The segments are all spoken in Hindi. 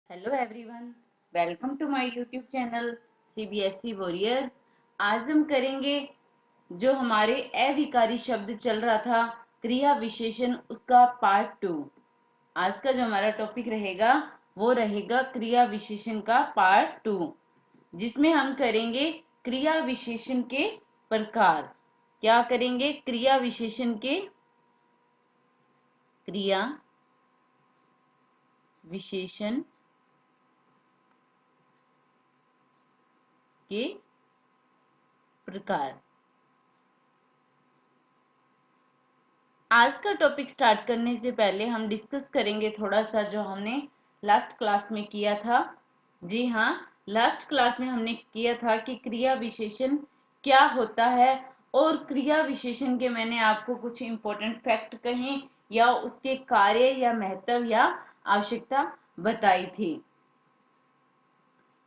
Hello everyone, welcome to my YouTube channel CBSE Warrior. आज हम करेंगे जो हमारे अविकारी शब्द चल रहा था क्रिया विशेषण, उसका पार्ट 2। आज का जो हमारा टॉपिक रहेगा वो रहेगा क्रिया विशेषण का पार्ट 2, जिसमें हम करेंगे क्रिया विशेषण के प्रकार। क्या करेंगे? क्रिया विशेषण के क्रिया विशेषण के प्रकार। आज का टॉपिक स्टार्ट करने से पहले हम डिस्कस करेंगे थोड़ा सा जो हमने लास्ट क्लास में किया था। जी हाँ, लास्ट क्लास में हमने किया था कि क्रिया विशेषण क्या होता है, और क्रिया विशेषण के मैंने आपको कुछ इंपॉर्टेंट फैक्ट कहे या उसके कार्य या महत्व या आवश्यकता बताई थी।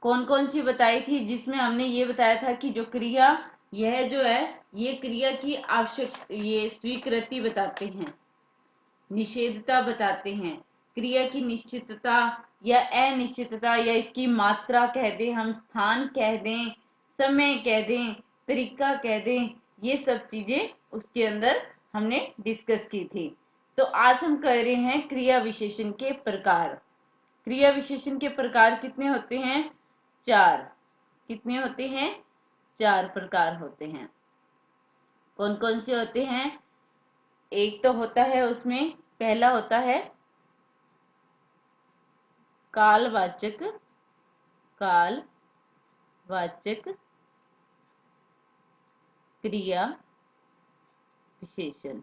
कौन कौन सी बताई थी? जिसमें हमने ये बताया था कि जो क्रिया, यह जो है ये क्रिया की ये स्वीकृति बताते हैं, निषेधता बताते हैं, क्रिया की निश्चितता या अनिश्चितता, या इसकी मात्रा कह दें, हम स्थान कह दें, समय कह दें, तरीका कह दें, ये सब चीजें उसके अंदर हमने डिस्कस की थी। तो आज हम कर रहे हैं क्रिया विशेषण के प्रकार। क्रिया विशेषण के प्रकार कितने होते हैं? 4। कितने होते हैं? 4 प्रकार होते हैं। कौन कौन से होते हैं? एक तो होता है, उसमें पहला होता है कालवाचक। कालवाचक क्रिया विशेषण।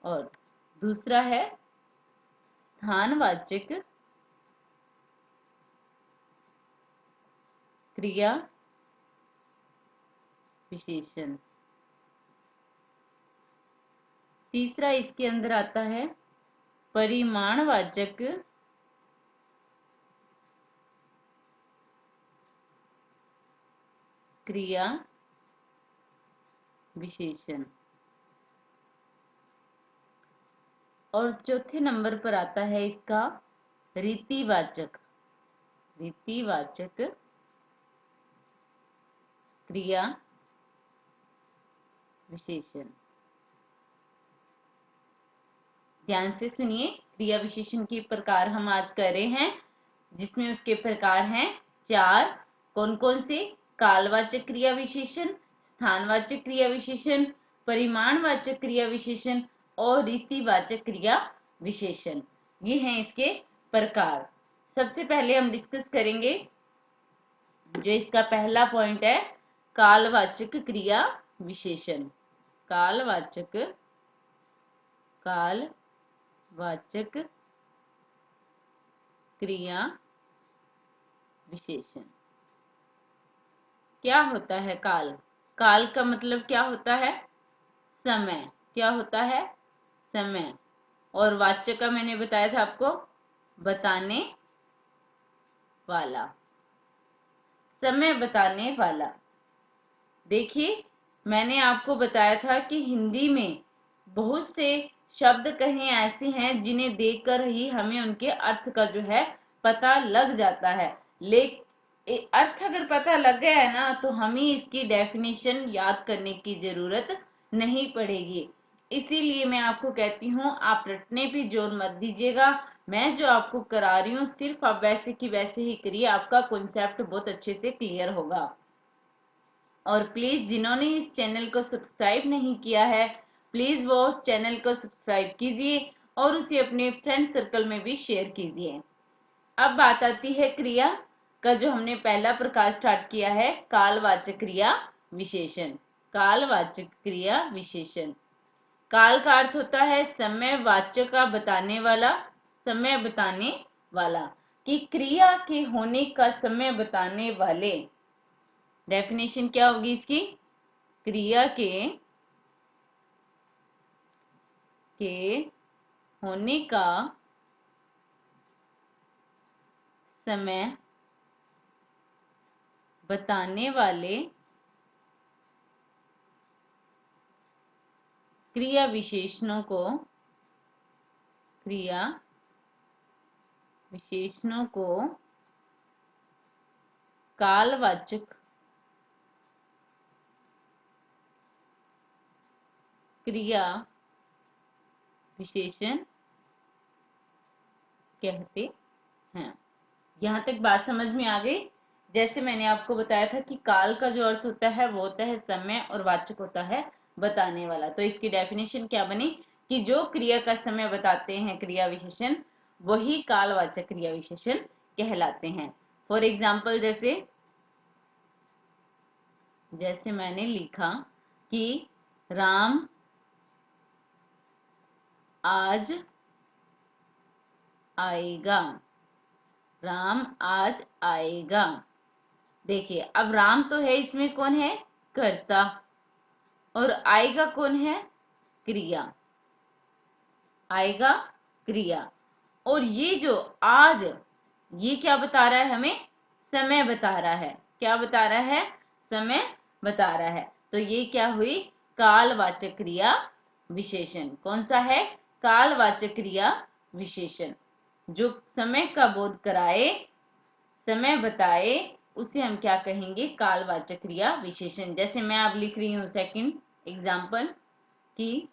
और दूसरा है स्थानवाचक क्रिया विशेषण। तीसरा इसके अंदर आता है परिमाणवाचक क्रिया विशेषण। और चौथे नंबर पर आता है इसका रीतिवाचक क्रिया विशेषण। ध्यान से सुनिए, क्रिया विशेषण के प्रकार हम आज कर रहे हैं, जिसमें उसके प्रकार हैं 4। कौन कौन से? कालवाचक क्रिया विशेषण, स्थानवाचक क्रिया विशेषण, परिमाणवाचक क्रिया विशेषण और रीतिवाचक क्रिया विशेषण। ये हैं इसके प्रकार। सबसे पहले हम डिस्कस करेंगे जो इसका पहला पॉइंट है, कालवाचक क्रिया विशेषण। कालवाचक क्रिया विशेषण। क्या होता है काल? काल का मतलब क्या होता है? समय। क्या होता है? समय। और वाच्य का मैंने बताया था आपको, बताने वाला, समय बताने वाला। देखिए, मैंने आपको बताया था कि हिंदी में बहुत से शब्द कहीं ऐसे हैं जिन्हें देखकर ही हमें उनके अर्थ का जो है पता लग जाता है। लेकिन अर्थ अगर पता लग गया है ना, तो हमें इसकी डेफिनेशन याद करने की जरूरत नहीं पड़ेगी। इसीलिए मैं आपको कहती हूँ, आप रटने पे जोर मत दीजिएगा। मैं जो आपको करा रही हूँ, सिर्फ आप वैसे की वैसे ही करिए, आपका कॉन्सेप्ट बहुत अच्छे से क्लियर होगा। और प्लीज जिन्होंने इस चैनल को सब्सक्राइब नहीं किया है, प्लीज वो चैनल को सब्सक्राइब कीजिए और उसे अपने फ्रेंड सर्कल में भी शेयर कीजिए। अब बात आती है क्रिया का, जो हमने पहला प्रकार स्टार्ट किया है, कालवाचक क्रिया विशेषण। कालवाचक क्रिया विशेषण। काल का अर्थ होता है समय, वाच्य का बताने वाला, समय बताने वाला, कि क्रिया के होने का समय बताने वाले। डेफिनेशन क्या होगी इसकी? क्रिया के होने का समय बताने वाले क्रिया विशेषणों को क्रिया विशेषणों को कालवाचक क्रिया विशेषण कहते हैं। यहां तक बात समझ में आ गई। जैसे मैंने आपको बताया था कि काल का जो अर्थ होता है वो होता है समय और वाचक होता है बताने वाला। तो इसकी डेफिनेशन क्या बनी कि जो क्रिया का समय बताते हैं क्रिया विशेषण, वही कालवाचक क्रिया विशेषण कहलाते हैं। फॉर एग्जाम्पल जैसे मैंने लिखा कि राम आज आएगा, राम आज आएगा। देखिए अब राम तो है, इसमें कौन है? कर्ता। और आएगा कौन है? क्रिया। आएगा क्रिया। और ये जो आज, ये क्या बता रहा है हमें? समय बता रहा है। क्या बता रहा है? समय बता रहा है। तो ये क्या हुई? कालवाचक क्रिया विशेषण। कौन सा है? कालवाचक क्रिया विशेषण। जो समय का बोध कराए, समय बताए, उसे हम क्या कहेंगे? कालवाचक क्रिया विशेषण। जैसे मैं अब लिख रही हूं सेकंड एग्जाम्पल कि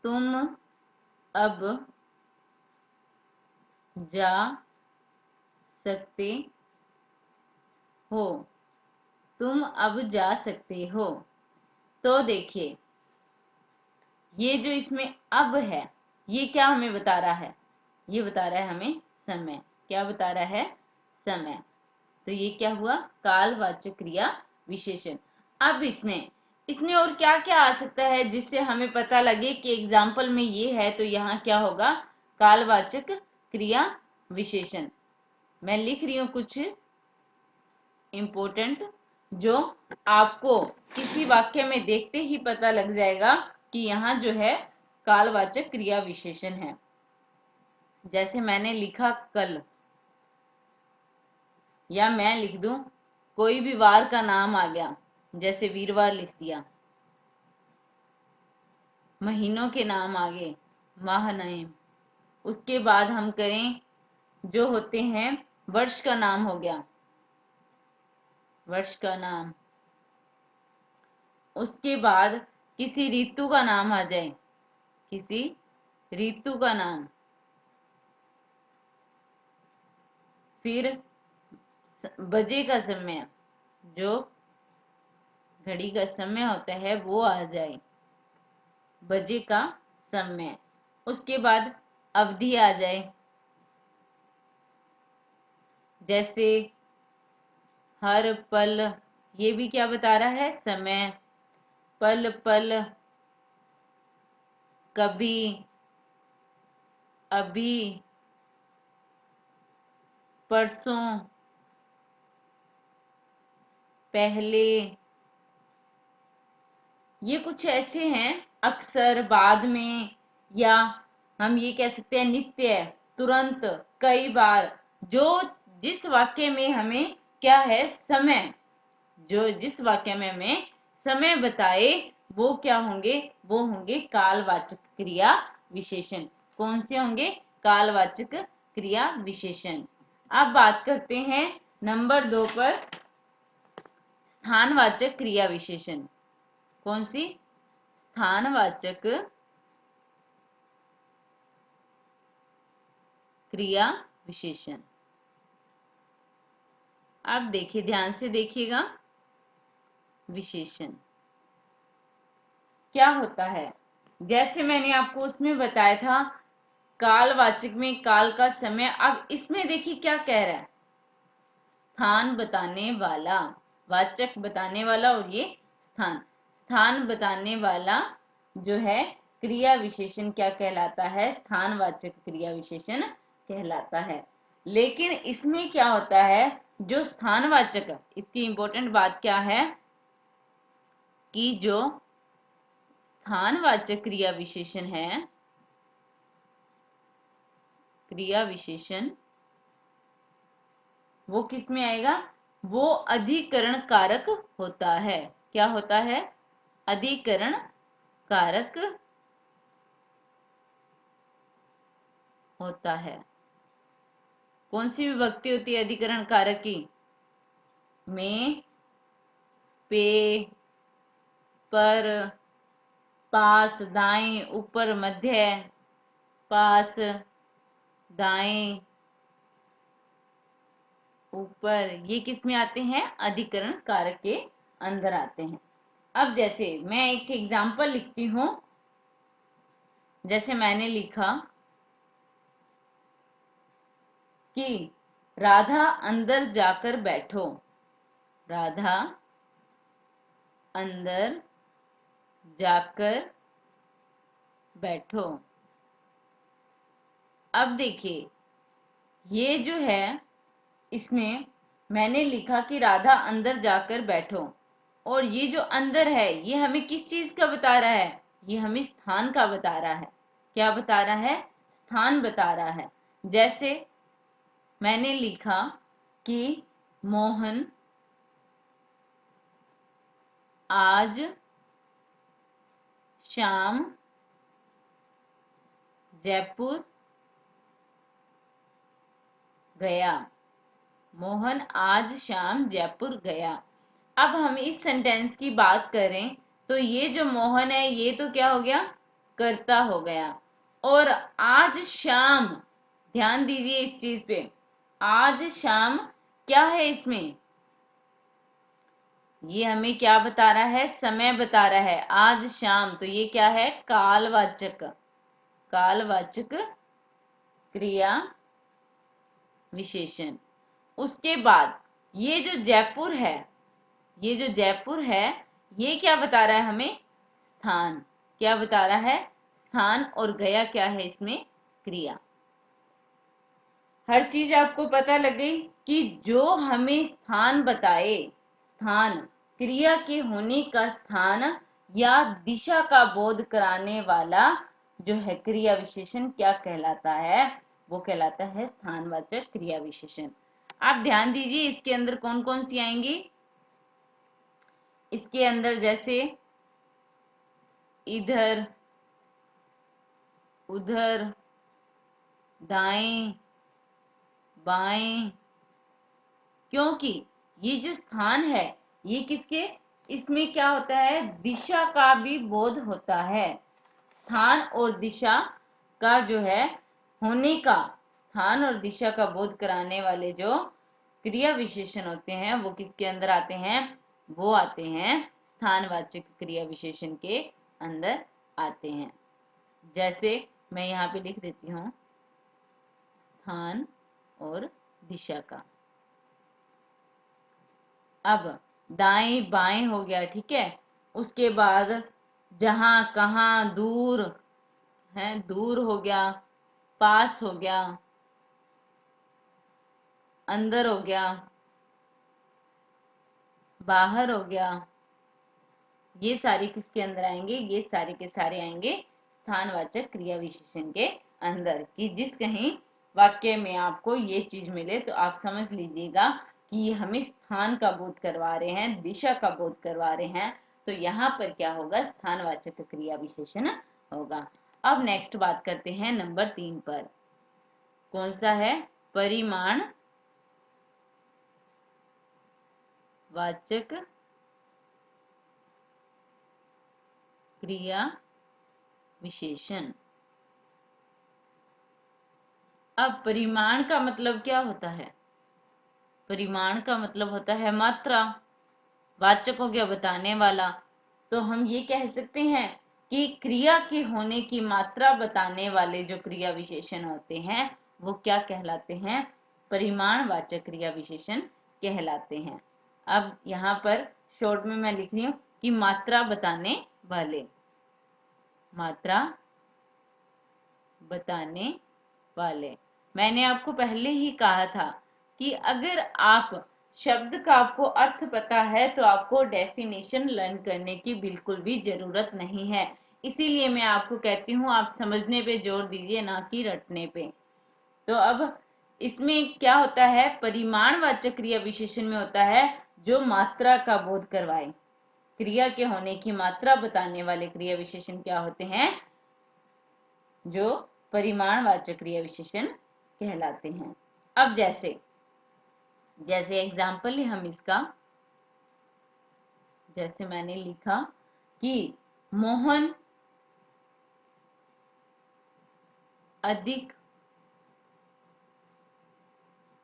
तुम अब जा सकते हो, तुम अब जा सकते हो। तो देखिए ये जो इसमें अब है, ये क्या हमें बता रहा है? ये बता रहा है हमें समय। क्या बता रहा है? समय। तो ये क्या हुआ? कालवाचक क्रिया विशेषण। अब इसमें और क्या क्या आ सकता है जिससे हमें पता लगे कि एग्जाम्पल में ये है तो यहाँ क्या होगा? कालवाचक क्रिया विशेषण। मैं लिख रही हूं कुछ इंपॉर्टेंट, जो आपको किसी वाक्य में देखते ही पता लग जाएगा कि यहाँ जो है कालवाचक क्रिया विशेषण है। जैसे मैंने लिखा कल, या मैं लिख दूं कोई भी वार का नाम आ गया, जैसे वीरवार लिख दिया। महीनों के नाम आ गए, महानयम। उसके बाद हम करें जो होते हैं, वर्ष का नाम हो गया, वर्ष का नाम। उसके बाद किसी ऋतु का नाम आ जाए, किसी ऋतु का नाम। फिर बजे का समय, जो घड़ी का समय होता है वो आ जाए, बजे का समय। उसके बाद अवधि आ जाए, जैसे हर पल, ये भी क्या बता रहा है? समय। पल पल, कभी, अभी, परसों, पहले। ये कुछ ऐसे हैं, अक्सर, बाद में, या हम ये कह सकते हैं नित्य, तुरंत, कई बार। जो जिस वाक्य में हमें क्या है? समय। जो जिस वाक्य में हमें समय बताए वो क्या होंगे? वो होंगे कालवाचक क्रिया विशेषण। कौन से होंगे? कालवाचक क्रिया विशेषण। अब बात करते हैं नंबर 2 पर, स्थानवाचक क्रिया विशेषण। कौन सी? स्थानवाचक क्रिया विशेषण। अब देखिए, ध्यान से देखिएगा, विशेषण क्या होता है। जैसे मैंने आपको उसमें बताया था कालवाचक में काल का समय। अब इसमें देखिए क्या कह रहा है? स्थान बताने वाला, वाचक बताने वाला, और ये स्थान। स्थान बताने वाला जो है क्रिया विशेषण क्या कहलाता है? स्थानवाचक क्रिया विशेषण कहलाता है। लेकिन इसमें क्या होता है? जो स्थानवाचक, इसकी इंपॉर्टेंट बात क्या है कि जो स्थानवाचक क्रिया विशेषण है, क्रिया विशेषण, वो किस में आएगा? वो अधिकरण कारक होता है। क्या होता है? अधिकरण कारक होता है। कौन सी विभक्ति होती है अधिकरण कारक की? में, पे, पर, पास, दाएं, ऊपर, मध्य, पास, दाएं, ऊपर, ये किस में आते हैं? अधिकरण कारक के अंदर आते हैं। अब जैसे मैं एक एग्जाम्पल लिखती हूं, जैसे मैंने लिखा कि राधा अंदर जाकर बैठो। राधा अंदर जाकर बैठो। अब देखिए, ये जो है, इसमें मैंने लिखा कि राधा अंदर जाकर बैठो, और ये जो अंदर है ये हमें किस चीज का बता रहा है? ये हमें स्थान का बता रहा है। क्या बता रहा है? स्थान बता रहा है। जैसे मैंने लिखा कि मोहन आज शाम जयपुर गया। मोहन आज शाम जयपुर गया। अब हम इस सेंटेंस की बात करें तो ये जो मोहन है ये तो क्या हो गया? कर्ता हो गया। और आज शाम, ध्यान दीजिए इस चीज पे, आज शाम क्या है इसमें? ये हमें क्या बता रहा है? समय बता रहा है। आज शाम, तो ये क्या है? कालवाचक, कालवाचक क्रिया विशेषण। उसके बाद ये जो जयपुर है, ये जो जयपुर है ये क्या बता रहा है हमें? स्थान। क्या बता रहा है? स्थान। और गया क्या है इसमें? क्रिया। हर चीज आपको पता लग गई कि जो हमें स्थान बताए, स्थान, क्रिया के होने का स्थान या दिशा का बोध कराने वाला जो है क्रिया विशेषण क्या कहलाता है? वो कहलाता है स्थानवाचक क्रिया विशेषण। आप ध्यान दीजिए इसके अंदर कौन कौन सी आएंगी। इसके अंदर जैसे इधर, उधर, दाएं, बाएं, क्योंकि ये जो स्थान है ये किसके, इसमें क्या होता है? दिशा का भी बोध होता है। स्थान और दिशा का जो है होने का, स्थान और दिशा का बोध कराने वाले जो क्रिया विशेषण होते हैं वो किसके अंदर आते हैं? वो आते हैं स्थानवाचक क्रिया विशेषण के अंदर आते हैं। जैसे मैं यहाँ पे लिख देती हूँ स्थान और दिशा का। अब दाएं बाएं हो गया, ठीक है। उसके बाद जहां कहाँ, दूर है, दूर हो गया, पास हो गया, अंदर हो गया, बाहर हो गया, ये सारे किसके अंदर आएंगे? ये सारे के सारे आएंगे स्थानवाचक क्रिया विशेषण के अंदर। कि जिस कहीं वाक्य में आपको ये चीज मिले तो आप समझ लीजिएगा कि ये हमें स्थान का बोध करवा रहे हैं, दिशा का बोध करवा रहे हैं। तो यहाँ पर क्या होगा? स्थानवाचक क्रिया विशेषण होगा। अब नेक्स्ट बात करते हैं नंबर 3 पर। कौन सा है? परिमाण वाचक क्रिया विशेषण। अब परिमाण का मतलब क्या होता है? परिमाण का मतलब होता है मात्रा। वाचक हो गया बताने वाला। तो हम ये कह सकते हैं कि क्रिया के होने की मात्रा बताने वाले जो क्रिया विशेषण होते हैं वो क्या कहलाते हैं? परिमाणवाचक क्रिया विशेषण कहलाते हैं। अब यहाँ पर शॉर्ट में मैं लिख रही हूँ कि मात्रा बताने वाले, मात्रा बताने वाले। मैंने आपको पहले ही कहा था कि अगर आप शब्द का आपको अर्थ पता है तो आपको डेफिनेशन लर्न करने की बिल्कुल भी जरूरत नहीं है। इसीलिए मैं आपको कहती हूँ आप समझने पे जोर दीजिए, ना कि रटने पे। तो अब इसमें क्या होता है? परिमाणवाचक क्रिया विशेषण में होता है जो मात्रा का बोध करवाए। क्रिया के होने की मात्रा बताने वाले क्रिया विशेषण क्या होते हैं? जो परिमाणवाचक क्रिया विशेषण कहलाते हैं। अब जैसे एग्जाम्पल है हम इसका, जैसे मैंने लिखा कि मोहन अधिक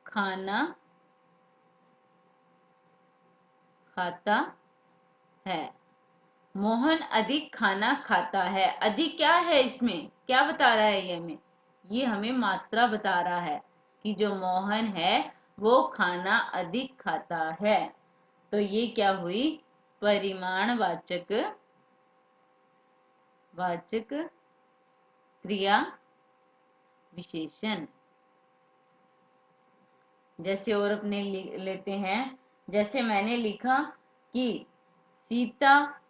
खाना खाता है। मोहन अधिक खाना खाता है। अधिक क्या है, इसमें क्या बता रहा है, ये हमें मात्रा बता रहा है कि जो मोहन है वो खाना अधिक खाता है। तो ये क्या हुई, परिमाणवाचक क्रिया विशेषण। जैसे और अपने लेते हैं, जैसे मैंने लिखा कि सीता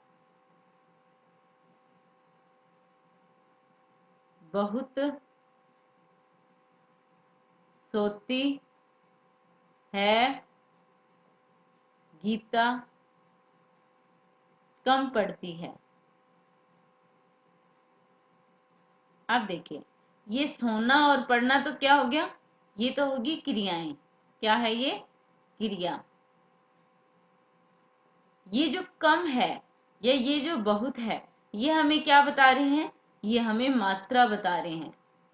बहुत सोती है, गीता कम पढ़ती है। अब देखिए, ये सोना और पढ़ना तो क्या हो गया, ये तो होगी क्रियाएं। क्या है ये, क्रिया। ये जो कम है या ये जो बहुत है, ये हमें क्या बता रहे हैं, ये हमें मात्रा बता रहे हैं।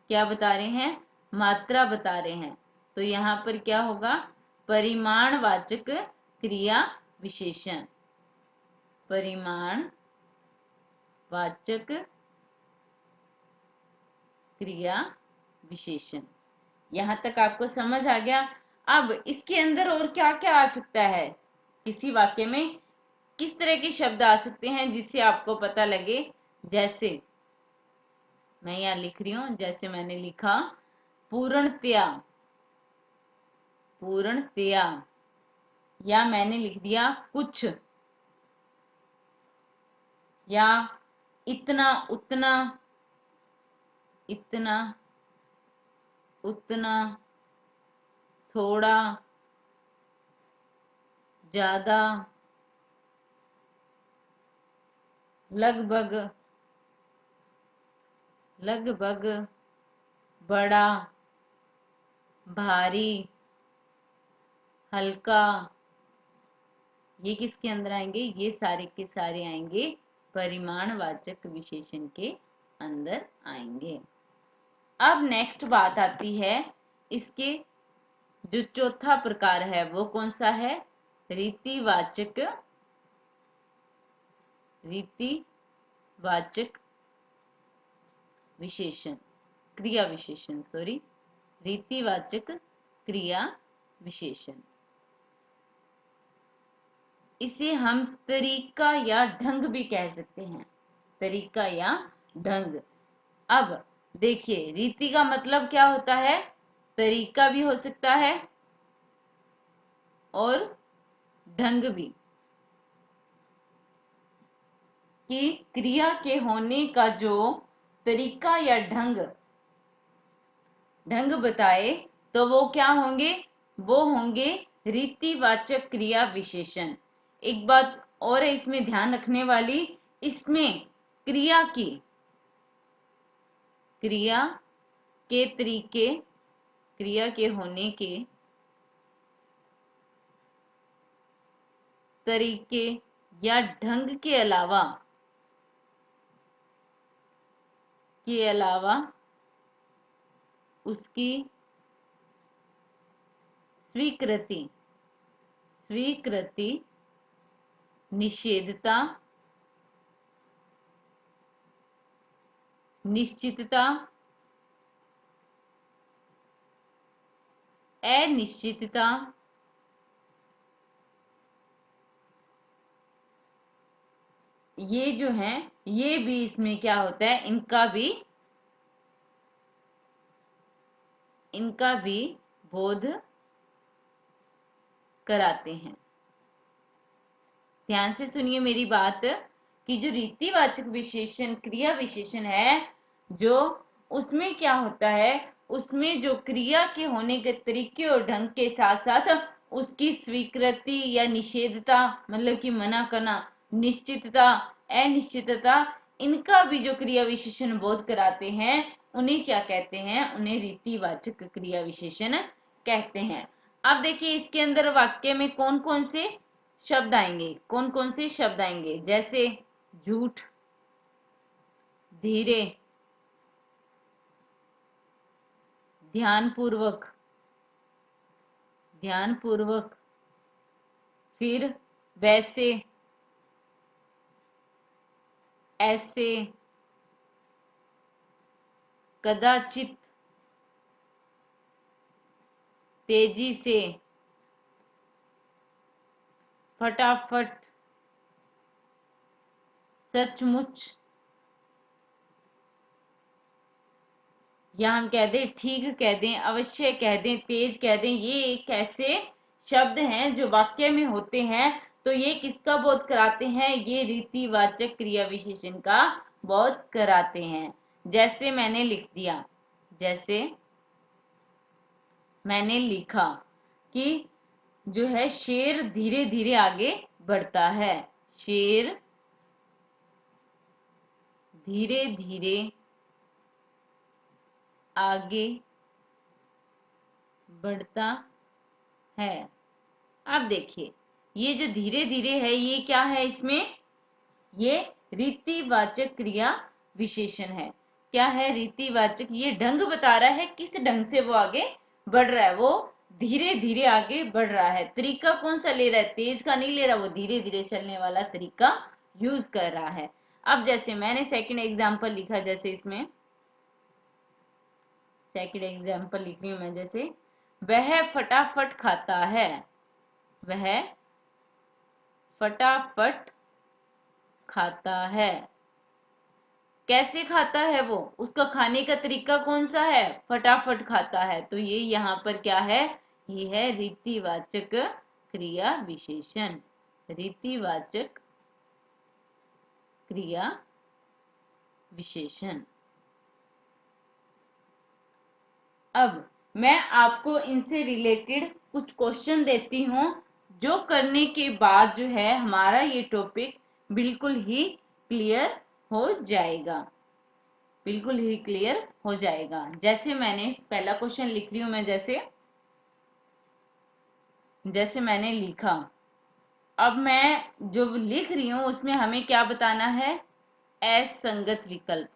क्या बता रहे हैं, मात्रा बता रहे हैं। तो यहाँ पर क्या होगा, परिमाणवाचक क्रिया विशेषण। परिमाणवाचक क्रिया विशेषण। यहाँ तक आपको समझ आ गया। अब इसके अंदर और क्या क्या आ सकता है, किसी वाक्य में किस तरह के शब्द आ सकते हैं जिससे आपको पता लगे। जैसे मैं यहाँ लिख रही हूं, जैसे मैंने लिखा पूर्णतया, या मैंने लिख दिया कुछ, या इतना उतना, थोड़ा, ज्यादा, लगभग, बड़ा, भारी, हल्का। ये किसके अंदर आएंगे, ये सारे के सारे आएंगे परिमाणवाचक विशेषण के अंदर आएंगे। अब नेक्स्ट बात आती है, इसके जो चौथा प्रकार है वो कौन सा है, रीतिवाचक विशेषण, क्रिया विशेषण, सॉरी, रीतिवाचक क्रिया विशेषण। इसे हम तरीका या ढंग भी कह सकते हैं, तरीका या ढंग। अब देखिए, रीति का मतलब क्या होता है, तरीका भी हो सकता है और ढंग भी, कि क्रिया के होने का जो तरीका या ढंग बताए तो वो क्या होंगे, वो होंगे रीतिवाचक क्रिया विशेषण। एक बात और है इसमें ध्यान रखने वाली, इसमें क्रिया के तरीके, क्रिया के होने के तरीके या ढंग के अलावा उसकी स्वीकृति, निषेधता, निश्चितता, अनिश्चितता, ये जो है, ये भी इसमें क्या होता है, इनका भी बोध कराते हैं। ध्यान से सुनिए मेरी बात, कि जो रीतिवाचक विशेषण क्रिया विशेषण है, जो उसमें क्या होता है, उसमें जो क्रिया के होने के तरीके और ढंग के साथ साथ उसकी स्वीकृति या निषेधता, मतलब कि मना करना, निश्चितता, अनिश्चितता, इनका भी जो क्रिया विशेषण बोध कराते हैं, उन्हें क्या कहते हैं, उन्हें रीतिवाचक क्रिया विशेषण कहते हैं। अब देखिए इसके अंदर वाक्य में कौन कौन से शब्द आएंगे, कौन कौन से शब्द आएंगे, जैसे झूठ, धीरे, ध्यानपूर्वक, ध्यानपूर्वक, फिर वैसे, ऐसे, कदाचित, तेजी से, फटाफट, सचमुच, या हम कह दें ठीक कह दें, अवश्य कह दें, तेज कह दें, ये एक ऐसे शब्द हैं जो वाक्य में होते हैं। तो ये किसका बोध कराते हैं, ये रीतिवाचक क्रिया विशेषण का बोध कराते हैं। जैसे मैंने लिख दिया, जैसे मैंने लिखा कि जो है शेर धीरे धीरे आगे बढ़ता है, शेर धीरे धीरे आगे बढ़ता है। अब देखिए ये जो धीरे धीरे है ये क्या है, इसमें ये रीतिवाचक क्रिया विशेषण है। क्या है, रीतिवाचक, ये ढंग बता रहा है किस ढंग से वो आगे बढ़ रहा है, वो धीरे धीरे आगे बढ़ रहा है। तरीका कौन सा ले रहा है, तेज का नहीं ले रहा, वो धीरे धीरे चलने वाला तरीका यूज कर रहा है। अब जैसे मैंने सेकंड एग्जांपल लिखा, जैसे इसमें सेकंड एग्जांपल लिख रही हूं मैं, जैसे वह फटाफट खाता है, वह फटाफट खाता है। कैसे खाता है वो, उसका खाने का तरीका कौन सा है, फटाफट खाता है। तो ये यहाँ पर क्या है, ये है रीतिवाचक क्रिया विशेषण, रीतिवाचक क्रिया विशेषण। अब मैं आपको इनसे रिलेटेड कुछ क्वेश्चन देती हूँ, जो करने के बाद जो है हमारा ये टॉपिक बिल्कुल ही क्लियर हो जाएगा, बिल्कुल ही क्लियर हो जाएगा। जैसे मैंने पहला क्वेश्चन लिख रही हूं मैं, जैसे मैंने लिखा, अब मैं जो लिख रही हूं उसमें हमें क्या बताना है, असंगत विकल्प,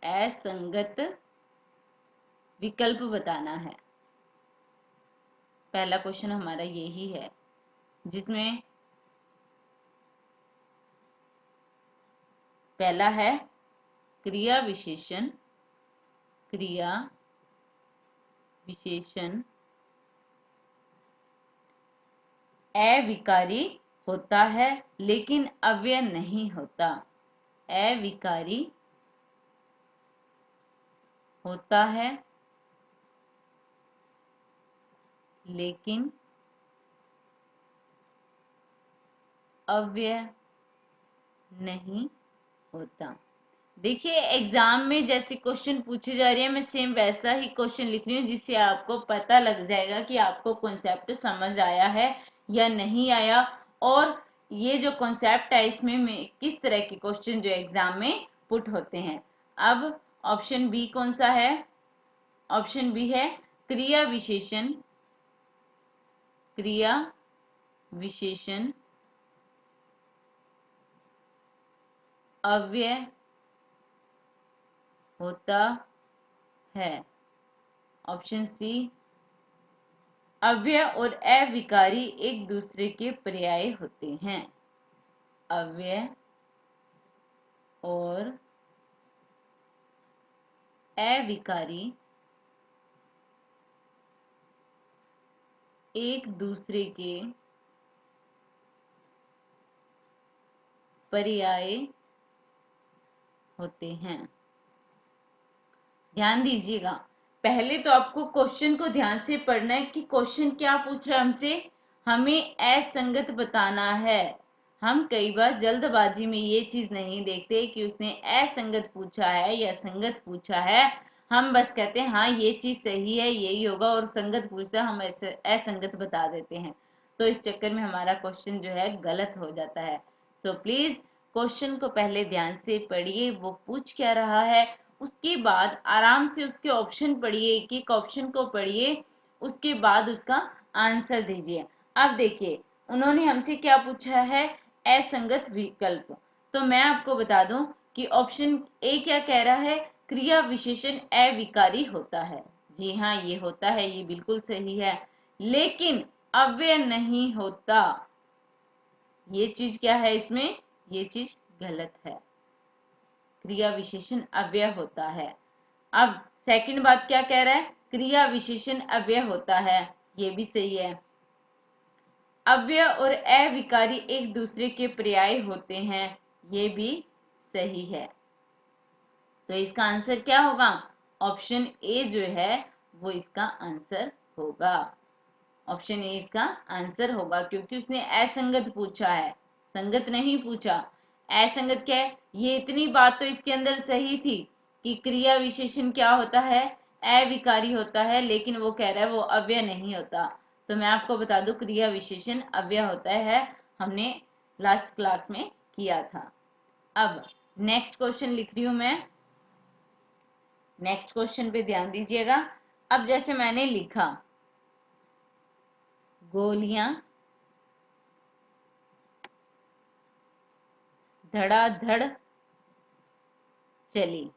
असंगत विकल्प बताना है। पहला क्वेश्चन हमारा यही है, जिसमें पहला है क्रिया विशेषण, क्रिया विशेषण अविकारी होता है लेकिन अव्यय नहीं होता, अविकारी होता है लेकिन अव्यय नहीं होता। देखिए एग्जाम में जैसे क्वेश्चन पूछे जा रहे हैं, मैं सेम वैसा ही क्वेश्चन लिख रही हूँ, जिससे आपको पता लग जाएगा कि आपको कॉन्सेप्ट समझ आया है या नहीं आया, और ये जो कॉन्सेप्ट है इसमें किस तरह के क्वेश्चन जो एग्जाम में पुट होते हैं। अब ऑप्शन बी कौन सा है, ऑप्शन बी है क्रिया विशेषण, क्रिया विशेषण अव्यय होता है। ऑप्शन सी, अव्यय और अविकारी एक दूसरे के पर्याय होते हैं, अव्यय और अविकारी एक दूसरे के पर्याय होते हैं। ध्यान दीजिएगा, पहले तो आपको क्वेश्चन को ध्यान से पढ़ना है कि क्वेश्चन क्या पूछ रहा है हमसे, हमें असंगत बताना है। हम कई बार जल्दबाजी में ये चीज नहीं देखते कि उसने असंगत पूछा है या संगत पूछा है, हम बस कहते हैं हाँ ये चीज सही है यही होगा, और संगत पूछता है हम ऐसे असंगत बता देते हैं। तो इस चक्कर में हमारा क्वेश्चन जो है गलत हो जाता है। सो प्लीज क्वेश्चन को पहले ध्यान से पढ़िए, वो पूछ क्या रहा है, उसके बाद आराम से उसके ऑप्शन पढ़िए, एक एक ऑप्शन को पढ़िए, उसके बाद उसका आंसर दीजिए। अब देखिए उन्होंने हमसे क्या पूछा है, असंगत विकल्प। तो मैं आपको बता दूं कि ऑप्शन ए क्या कह रहा है, क्रिया विशेषण अविकारी होता है। जी हाँ, ये होता है, ये बिल्कुल सही है, लेकिन अव्यय नहीं होता। ये चीज क्या है इसमें, ये चीज गलत है, क्रिया विशेषण अव्यय होता है। अब सेकंड बात क्या कह रहा है, क्रिया विशेषण अव्यय होता है, ये भी सही है। अव्यय और अविकारी एक दूसरे के पर्याय होते हैं, ये भी सही है। तो इसका आंसर क्या होगा, ऑप्शन ए जो है वो इसका आंसर होगा। ऑप्शन ए इसका आंसर होगा, क्योंकि उसने असंगत पूछा है, संगत नहीं पूछा। असंगत क्या है, ये इतनी बात तो इसके अंदर सही थी कि क्रिया विशेषण क्या होता है, अविकारी होता है, लेकिन वो कह रहा है वो अव्यय नहीं होता। तो मैं आपको बता दूं क्रिया विशेषण अव्यय होता है, हमने लास्ट क्लास में किया था। अब नेक्स्ट क्वेश्चन लिख रही हूं मैं, नेक्स्ट क्वेश्चन पे ध्यान दीजिएगा। अब जैसे मैंने लिखा, गोलियां धड़ाधड़ चली,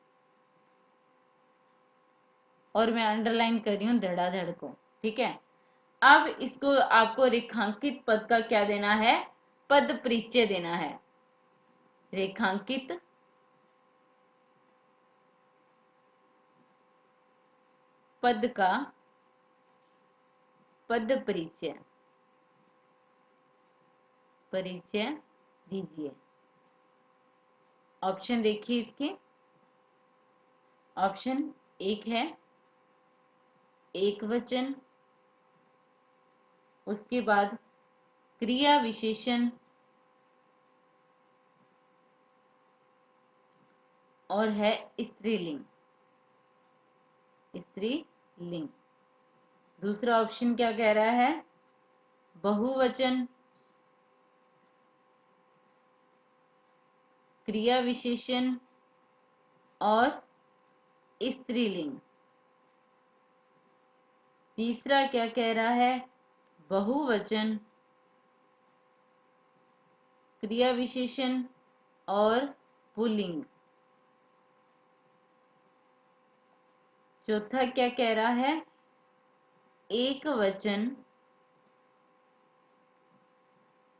और मैं अंडरलाइन कर रही हूं धड़ाधड़ को, ठीक है। अब इसको आपको रेखांकित पद का क्या देना है, पद परिचय देना है। रेखांकित पद का पद परिचय, परिचय दीजिए। ऑप्शन देखिए इसके, ऑप्शन एक है एक वचन, उसके बाद क्रिया विशेषण, और है स्त्रीलिंग, स्त्रीलिंग। दूसरा ऑप्शन क्या कह रहा है, बहुवचन, क्रिया विशेषण और स्त्रीलिंग। तीसरा क्या कह रहा है, बहुवचन, क्रिया विशेषण और पुल्लिंग। चौथा क्या कह रहा है, एक वचन,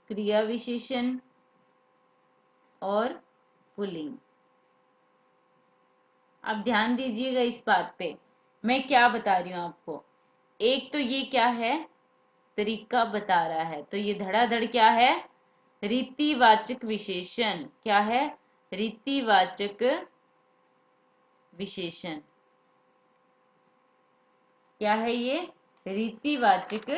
क्रिया विशेषण और पुल्लिंग। अब ध्यान दीजिएगा इस बात पे, मैं क्या बता रही हूं आपको। एक तो ये क्या है, तरीका बता रहा है, तो ये धड़ाधड़ क्या है, रीतिवाचक विशेषण। क्या है, रीतिवाचक विशेषण। क्या है ये, रीतिवाचक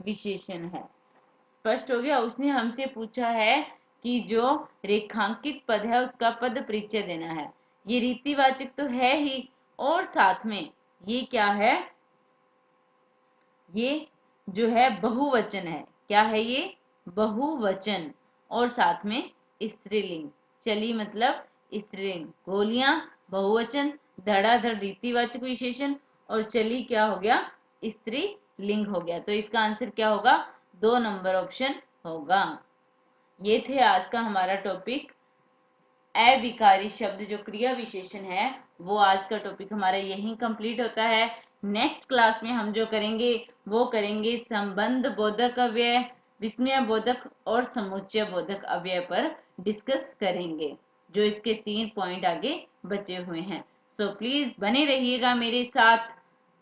विशेषण है। स्पष्ट हो गया। उसने हमसे पूछा है कि जो रेखांकित पद है उसका पद परिचय देना है। ये रीतिवाचक तो है ही, और साथ में ये क्या है, ये जो है बहुवचन है। क्या है ये, बहुवचन, और साथ में स्त्रीलिंग। चली मतलब स्त्रीलिंग, गोलियां बहुवचन, धड़ाधड़ रीतिवाचक विशेषण, और चली क्या हो गया, स्त्रीलिंग हो गया। तो इसका आंसर क्या होगा, 2 नंबर ऑप्शन होगा। ये थे आज का हमारा टॉपिक, अविकारी शब्द जो क्रिया विशेषण है, वो आज का टॉपिक हमारा यहीं कंप्लीट होता है। नेक्स्ट क्लास में हम जो करेंगे वो करेंगे संबंध बोधक अव्यय, विस्मय बोधक और समुच्चय बोधक अव्यय पर डिस्कस करेंगे, जो इसके 3 पॉइंट आगे बचे हुए हैं। सो प्लीज बने रहिएगा मेरे साथ।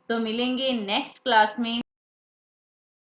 तो मिलेंगे नेक्स्ट क्लास में।